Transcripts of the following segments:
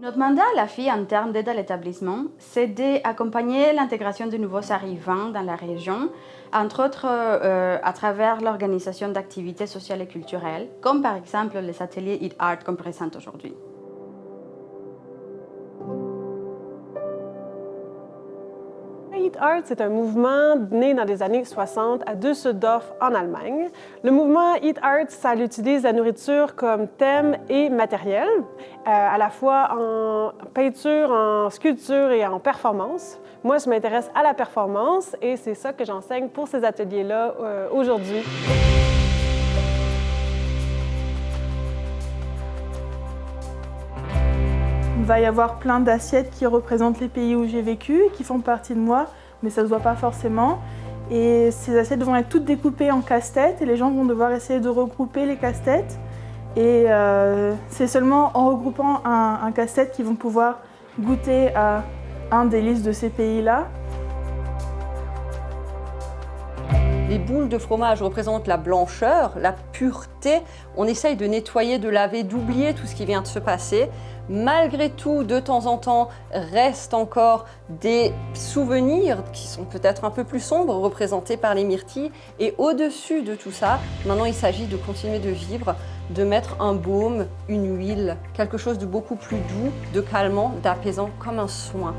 Notre mandat à la FI en termes d'aide à l'établissement, c'est d'accompagner l'intégration de nouveaux arrivants dans la région, entre autres à travers l'organisation d'activités sociales et culturelles, comme par exemple les ateliers Eat Art qu'on présente aujourd'hui. Eat Art, c'est un mouvement né dans les années 60 à Düsseldorf, en Allemagne. Le mouvement Eat Art, ça utilise la nourriture comme thème et matériel, à la fois en peinture, en sculpture et en performance. Moi, je m'intéresse à la performance et c'est ça que j'enseigne pour ces ateliers-là aujourd'hui. Il va y avoir plein d'assiettes qui représentent les pays où j'ai vécu, qui font partie de moi, mais ça ne se voit pas forcément. Et ces assiettes vont être toutes découpées en casse-tête et les gens vont devoir essayer de regrouper les casse-têtes. Et c'est seulement en regroupant un casse-tête qu'ils vont pouvoir goûter à un délice de ces pays-là. Les boules de fromage représentent la blancheur, la pureté. On essaye de nettoyer, de laver, d'oublier tout ce qui vient de se passer. Malgré tout, de temps en temps, restent encore des souvenirs qui sont peut-être un peu plus sombres, représentés par les myrtilles. Et au-dessus de tout ça, maintenant il s'agit de continuer de vivre, de mettre un baume, une huile, quelque chose de beaucoup plus doux, de calmant, d'apaisant, comme un soin.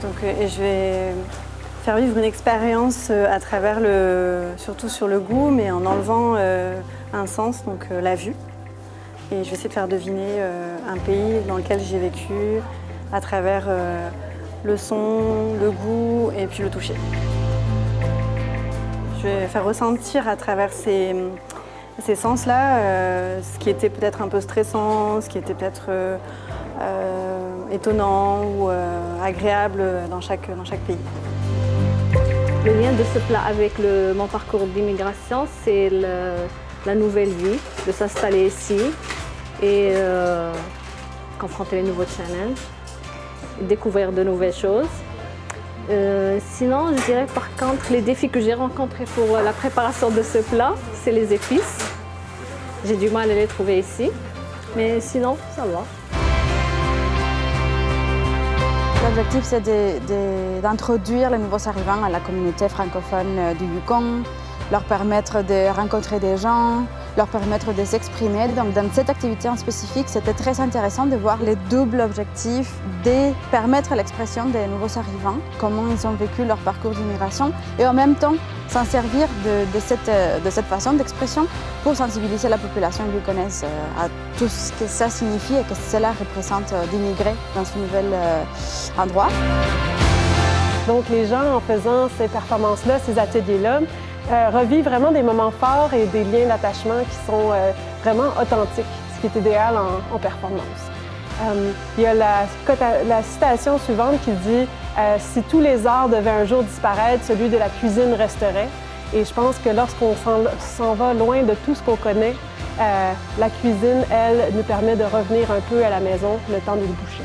Donc, je vais faire vivre une expérience à travers surtout sur le goût, mais en enlevant un sens, donc la vue. Et je vais essayer de faire deviner un pays dans lequel j'ai vécu à travers le son, le goût et puis le toucher. Je vais faire ressentir à travers ces sens-là ce qui était peut-être un peu stressant, ce qui était peut-être étonnant ou agréable dans chaque pays. Le lien de ce plat avec mon parcours d'immigration, c'est la nouvelle vie, de s'installer ici et confronter les nouveaux challenges, découvrir de nouvelles choses. Sinon, je dirais par contre, les défis que j'ai rencontrés pour la préparation de ce plat, c'est les épices. J'ai du mal à les trouver ici, mais sinon, ça va. L'objectif, c'est d'introduire les nouveaux arrivants à la communauté francophone du Yukon, leur permettre de rencontrer des gens, leur permettre de s'exprimer. Donc, dans cette activité en spécifique, c'était très intéressant de voir les doubles objectifs de permettre l'expression des nouveaux arrivants, comment ils ont vécu leur parcours d'immigration, et en même temps s'en servir de cette façon d'expression pour sensibiliser la population yukonaise à tout ce que ça signifie et que cela représente d'immigrer dans ce nouvel endroit. Donc les gens, en faisant ces performances-là, ces ateliers-là, revivent vraiment des moments forts et des liens d'attachement qui sont vraiment authentiques, ce qui est idéal en performance. Il y a la citation suivante qui dit « Si tous les arts devaient un jour disparaître, celui de la cuisine resterait ». Et je pense que lorsqu'on s'en va loin de tout ce qu'on connaît, la cuisine, elle, nous permet de revenir un peu à la maison le temps d'une bouchée.